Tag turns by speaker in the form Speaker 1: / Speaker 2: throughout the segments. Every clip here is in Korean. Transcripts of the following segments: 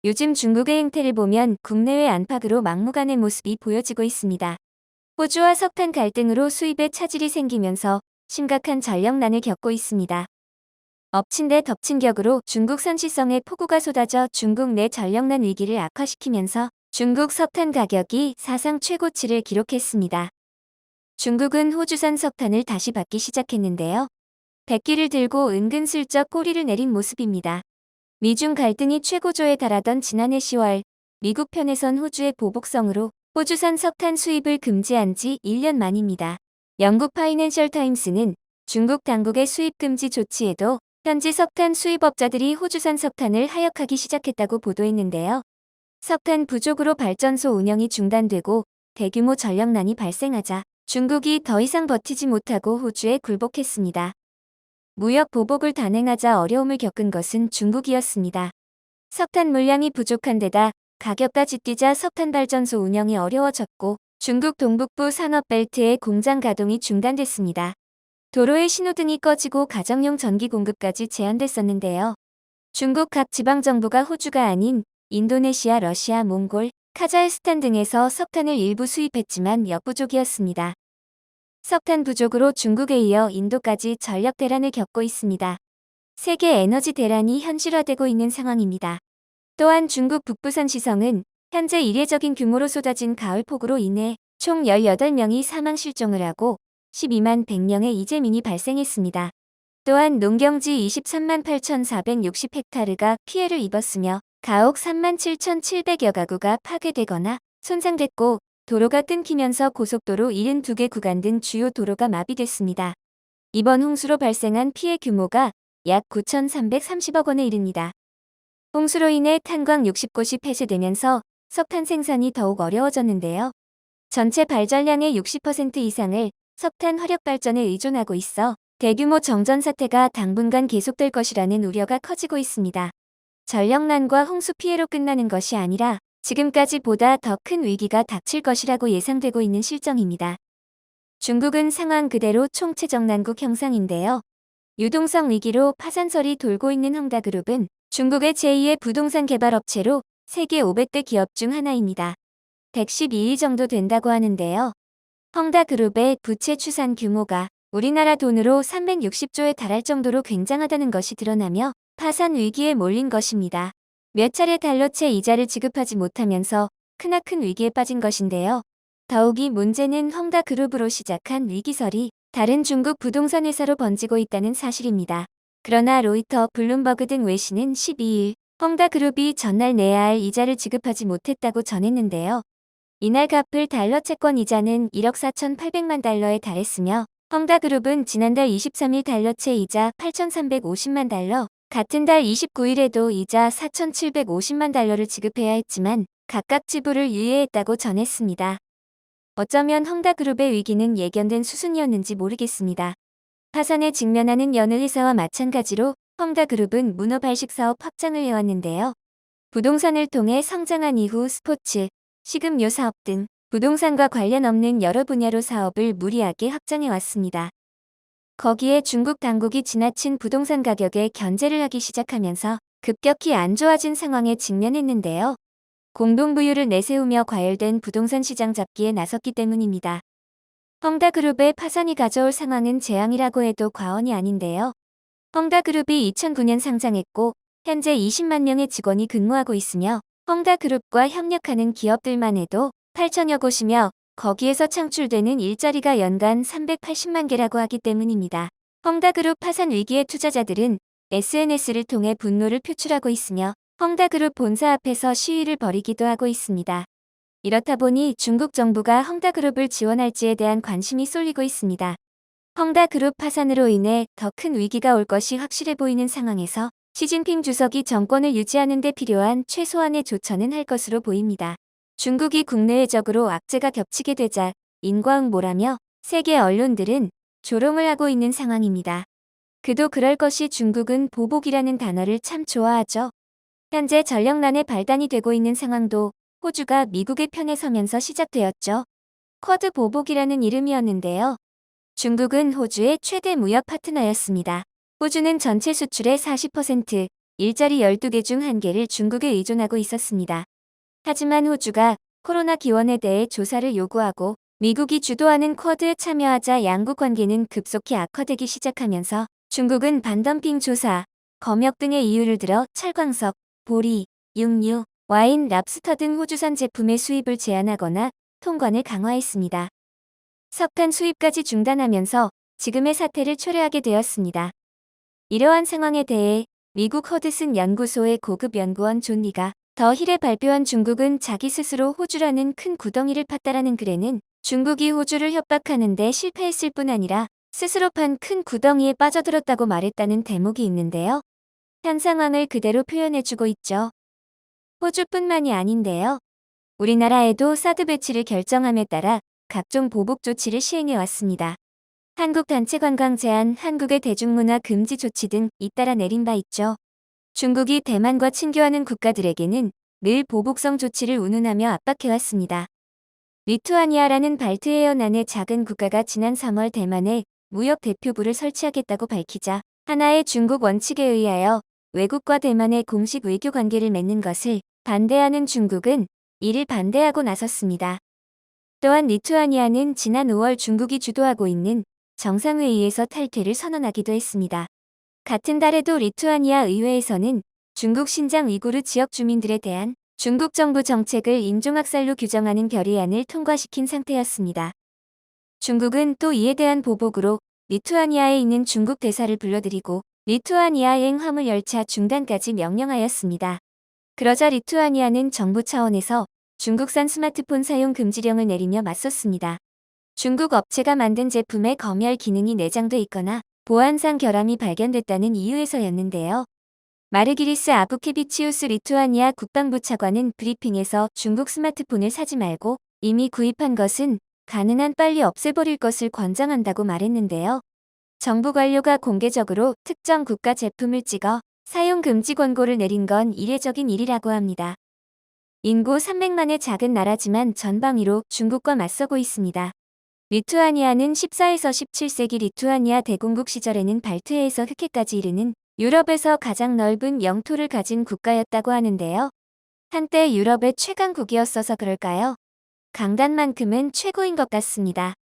Speaker 1: 요즘 중국의 행태를 보면 국내외 안팎으로 막무가내 모습이 보여지고 있습니다. 호주와 석탄 갈등으로 수입에 차질이 생기면서 심각한 전력난을 겪고 있습니다. 엎친 데 덮친 격으로 중국산 시성에 폭우가 쏟아져 중국 내 전력난 위기를 악화시키면서 중국 석탄 가격이 사상 최고치를 기록했습니다. 중국은 호주산 석탄을 다시 받기 시작했는데요. 백기를 들고 은근슬쩍 꼬리를 내린 모습입니다. 미중 갈등이 최고조에 달하던 지난해 10월, 미국 편에선 호주의 보복성으로 호주산 석탄 수입을 금지한 지 1년 만입니다. 영국 파이낸셜 타임스는 중국 당국의 수입 금지 조치에도 현지 석탄 수입업자들이 호주산 석탄을 하역하기 시작했다고 보도했는데요. 석탄 부족으로 발전소 운영이 중단되고 대규모 전력난이 발생하자 중국이 더 이상 버티지 못하고 호주에 굴복했습니다. 무역 보복을 단행하자 어려움을 겪은 것은 중국이었습니다. 석탄 물량이 부족한 데다 가격까지 뛰자 석탄 발전소 운영이 어려워졌고 중국 동북부 산업벨트의 공장 가동이 중단됐습니다. 도로의 신호등이 꺼지고 가정용 전기 공급까지 제한됐었는데요. 중국 각 지방정부가 호주가 아닌 인도네시아, 러시아, 몽골, 카자흐스탄 등에서 석탄을 일부 수입했지만 역부족이었습니다. 석탄 부족으로 중국에 이어 인도까지 전력 대란을 겪고 있습니다. 세계 에너지 대란이 현실화되고 있는 상황입니다. 또한 중국 북부산 시성은 현재 이례적인 규모로 쏟아진 가을 폭우로 인해 총 18명이 사망 실종을 하고 12만 100명의 이재민이 발생했습니다. 또한 농경지 23만 8,460헥타르가 피해를 입었으며 가옥 3만 7,700여 가구가 파괴되거나 손상됐고 도로가 끊기면서 고속도로 72개 구간 등 주요 도로가 마비됐습니다. 이번 홍수로 발생한 피해 규모가 약 9,330억 원에 이릅니다. 홍수로 인해 탄광 60곳이 폐쇄되면서 석탄 생산이 더욱 어려워졌는데요. 전체 발전량의 60% 이상을 석탄 화력 발전에 의존하고 있어 대규모 정전 사태가 당분간 계속될 것이라는 우려가 커지고 있습니다. 전력난과 홍수 피해로 끝나는 것이 아니라 지금까지보다 더 큰 위기가 닥칠 것이라고 예상되고 있는 실정입니다. 중국은 상황 그대로 총체적난국 형상인데요. 유동성 위기로 파산설이 돌고 있는 헝다그룹은 중국의 제2의 부동산 개발 업체로 세계 500대 기업 중 하나입니다. 112위 정도 된다고 하는데요. 헝다그룹의 부채 추산 규모가 우리나라 돈으로 360조에 달할 정도로 굉장하다는 것이 드러나며 파산 위기에 몰린 것입니다. 몇 차례 달러채 이자를 지급하지 못하면서 크나큰 위기에 빠진 것인데요. 더욱이 문제는 헝다그룹으로 시작한 위기설이 다른 중국 부동산 회사로 번지고 있다는 사실입니다. 그러나 로이터, 블룸버그 등 외신은 12일 헝다그룹이 전날 내야 할 이자를 지급하지 못했다고 전했는데요. 이날 갚을 달러 채권 이자는 1억 4,800만 달러에 달했으며 헝다그룹은 지난달 23일 달러채 이자 8,350만 달러, 같은 달 29일에도 이자 4,750만 달러를 지급해야 했지만 각각 지불을 유예했다고 전했습니다. 어쩌면 헝다그룹의 위기는 예견된 수순이었는지 모르겠습니다. 파산에 직면하는 여느 회사와 마찬가지로 헝다그룹은 문어 발식 사업 확장을 해왔는데요. 부동산을 통해 성장한 이후 스포츠, 식음료 사업 등 부동산과 관련 없는 여러 분야로 사업을 무리하게 확장해왔습니다. 거기에 중국 당국이 지나친 부동산 가격에 견제를 하기 시작하면서 급격히 안 좋아진 상황에 직면했는데요. 공동부유를 내세우며 과열된 부동산 시장 잡기에 나섰기 때문입니다. 헝다그룹의 파산이 가져올 상황은 재앙이라고 해도 과언이 아닌데요. 헝다그룹이 2009년 상장했고 현재 20만 명의 직원이 근무하고 있으며 헝다그룹과 협력하는 기업들만 해도 8천여 곳이며 거기에서 창출되는 일자리가 연간 380만 개라고 하기 때문입니다. 헝다그룹 파산 위기의 투자자들은 SNS를 통해 분노를 표출하고 있으며 헝다그룹 본사 앞에서 시위를 벌이기도 하고 있습니다. 이렇다 보니 중국 정부가 헝다그룹을 지원할지에 대한 관심이 쏠리고 있습니다. 헝다그룹 파산으로 인해 더 큰 위기가 올 것이 확실해 보이는 상황에서 시진핑 주석이 정권을 유지하는 데 필요한 최소한의 조처는 할 것으로 보입니다. 중국이 국내외적으로 악재가 겹치게 되자 인과응보라며 세계 언론들은 조롱을 하고 있는 상황입니다. 그도 그럴 것이 중국은 보복이라는 단어를 참 좋아하죠. 현재 전력난의 발단이 되고 있는 상황도 호주가 미국의 편에 서면서 시작되었죠. 쿼드 보복이라는 이름이었는데요. 중국은 호주의 최대 무역 파트너였습니다. 호주는 전체 수출의 40%, 일자리 12개 중 1개를 중국에 의존하고 있었습니다. 하지만 호주가 코로나 기원에 대해 조사를 요구하고 미국이 주도하는 쿼드에 참여하자 양국 관계는 급속히 악화되기 시작하면서 중국은 반덤핑 조사, 검역 등의 이유를 들어 철광석, 보리, 육류, 와인, 랍스터 등 호주산 제품의 수입을 제한하거나 통관을 강화했습니다. 석탄 수입까지 중단하면서 지금의 사태를 초래하게 되었습니다. 이러한 상황에 대해 미국 허드슨 연구소의 고급 연구원 존 리가 더 힐에 발표한 중국은 자기 스스로 호주라는 큰 구덩이를 팠다라는 글에는 중국이 호주를 협박하는 데 실패했을 뿐 아니라 스스로 판 큰 구덩이에 빠져들었다고 말했다는 대목이 있는데요. 현 상황을 그대로 표현해주고 있죠. 호주뿐만이 아닌데요. 우리나라에도 사드 배치를 결정함에 따라 각종 보복 조치를 시행해왔습니다. 한국 단체 관광 제한, 한국의 대중문화 금지 조치 등 잇따라 내린 바 있죠. 중국이 대만과 친교하는 국가들에게는 늘 보복성 조치를 운운하며 압박해왔습니다. 리투아니아라는 발트해 연안의 작은 국가가 지난 3월 대만에 무역 대표부를 설치하겠다고 밝히자 하나의 중국 원칙에 의하여 외국과 대만의 공식 외교 관계를 맺는 것을 반대하는 중국은 이를 반대하고 나섰습니다. 또한 리투아니아는 지난 5월 중국이 주도하고 있는 정상회의에서 탈퇴를 선언하기도 했습니다. 같은 달에도 리투아니아 의회에서는 중국 신장 위구르 지역 주민들에 대한 중국 정부 정책을 인종학살로 규정하는 결의안을 통과시킨 상태였습니다. 중국은 또 이에 대한 보복으로 리투아니아에 있는 중국 대사를 불러들이고 리투아니아행 화물 열차 중단까지 명령하였습니다. 그러자 리투아니아는 정부 차원에서 중국산 스마트폰 사용 금지령을 내리며 맞섰습니다. 중국 업체가 만든 제품에 검열 기능이 내장돼 있거나 보안상 결함이 발견됐다는 이유에서였는데요. 마르기리스 아부케비치우스 리투아니아 국방부 차관은 브리핑에서 중국 스마트폰을 사지 말고 이미 구입한 것은 가능한 빨리 없애버릴 것을 권장한다고 말했는데요. 정부 관료가 공개적으로 특정 국가 제품을 찍어 사용 금지 권고를 내린 건 이례적인 일이라고 합니다. 인구 300만의 작은 나라지만 전방위로 중국과 맞서고 있습니다. 리투아니아는 14에서 17세기 리투아니아 대공국 시절에는 발트해에서 흑해까지 이르는 유럽에서 가장 넓은 영토를 가진 국가였다고 하는데요. 한때 유럽의 최강국이었어서 그럴까요? 강단만큼은 최고인 것 같습니다.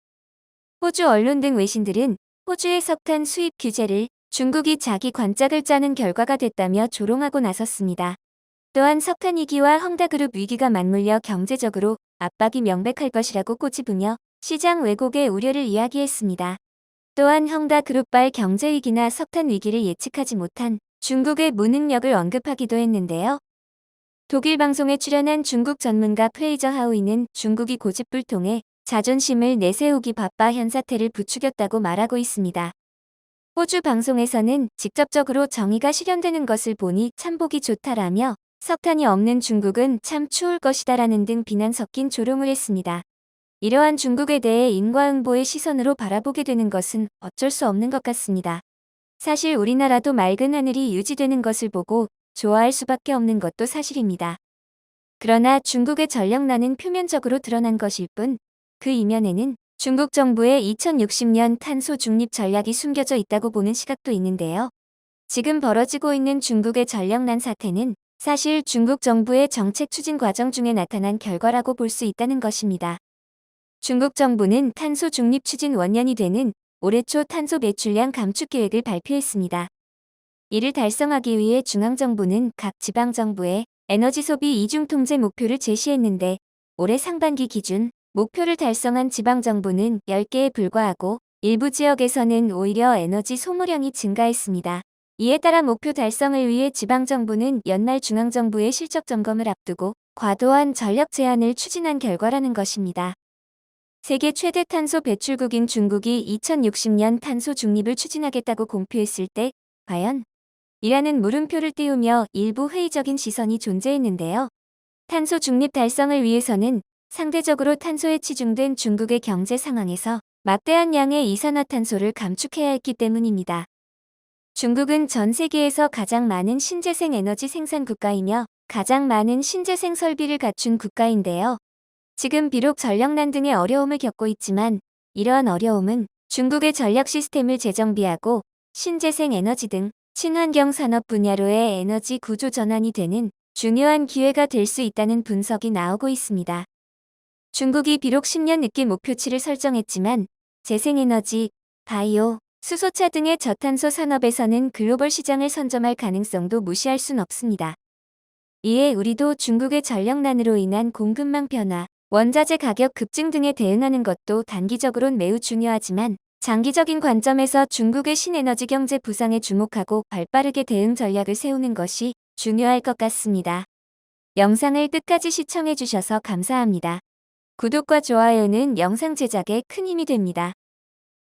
Speaker 1: 호주 언론 등 외신들은 호주의 석탄 수입 규제를 중국이 자기 관짝을 짜는 결과가 됐다며 조롱하고 나섰습니다. 또한 석탄 위기와 헝다그룹 위기가 맞물려 경제적으로 압박이 명백할 것이라고 꼬집으며 시장 왜곡의 우려를 이야기했습니다. 또한 헝다그룹발 경제위기나 석탄 위기를 예측하지 못한 중국의 무능력을 언급하기도 했는데요. 독일 방송에 출연한 중국 전문가 프레이저 하우이는 중국이 고집불통해 자존심을 내세우기 바빠 현 사태를 부추겼다고 말하고 있습니다. 호주 방송에서는 직접적으로 정의가 실현되는 것을 보니 참 보기 좋다라며 석탄이 없는 중국은 참 추울 것이다라는 등 비난 섞인 조롱을 했습니다. 이러한 중국에 대해 인과응보의 시선으로 바라보게 되는 것은 어쩔 수 없는 것 같습니다. 사실 우리나라도 맑은 하늘이 유지되는 것을 보고 좋아할 수밖에 없는 것도 사실입니다. 그러나 중국의 전력난은 표면적으로 드러난 것일 뿐 그 이면에는 중국 정부의 2060년 탄소 중립 전략이 숨겨져 있다고 보는 시각도 있는데요. 지금 벌어지고 있는 중국의 전력난 사태는 사실 중국 정부의 정책 추진 과정 중에 나타난 결과라고 볼 수 있다는 것입니다. 중국 정부는 탄소 중립 추진 원년이 되는 올해 초 탄소 배출량 감축 계획을 발표했습니다. 이를 달성하기 위해 중앙정부는 각 지방정부에 에너지 소비 이중 통제 목표를 제시했는데 올해 상반기 기준 목표를 달성한 지방정부는 10개에 불과하고 일부 지역에서는 오히려 에너지 소모량이 증가했습니다. 이에 따라 목표 달성을 위해 지방정부는 연말 중앙정부의 실적 점검을 앞두고 과도한 전력 제한을 추진한 결과라는 것입니다. 세계 최대 탄소 배출국인 중국이 2060년 탄소 중립을 추진하겠다고 공표했을 때 과연? 이라는 물음표를 띄우며 일부 회의적인 시선이 존재했는데요. 탄소 중립 달성을 위해서는 상대적으로 탄소에 치중된 중국의 경제 상황에서 막대한 양의 이산화탄소를 감축해야 했기 때문입니다. 중국은 전 세계에서 가장 많은 신재생 에너지 생산 국가이며 가장 많은 신재생 설비를 갖춘 국가인데요. 지금 비록 전력난 등의 어려움을 겪고 있지만 이러한 어려움은 중국의 전력 시스템을 재정비하고 신재생 에너지 등 친환경 산업 분야로의 에너지 구조 전환이 되는 중요한 기회가 될 수 있다는 분석이 나오고 있습니다. 중국이 비록 10년 늦게 목표치를 설정했지만 재생에너지, 바이오, 수소차 등의 저탄소 산업에서는 글로벌 시장을 선점할 가능성도 무시할 순 없습니다. 이에 우리도 중국의 전력난으로 인한 공급망 변화, 원자재 가격 급증 등에 대응하는 것도 단기적으론 매우 중요하지만 장기적인 관점에서 중국의 신에너지 경제 부상에 주목하고 발빠르게 대응 전략을 세우는 것이 중요할 것 같습니다. 영상을 끝까지 시청해주셔서 감사합니다. 구독과 좋아요는 영상 제작에 큰 힘이 됩니다.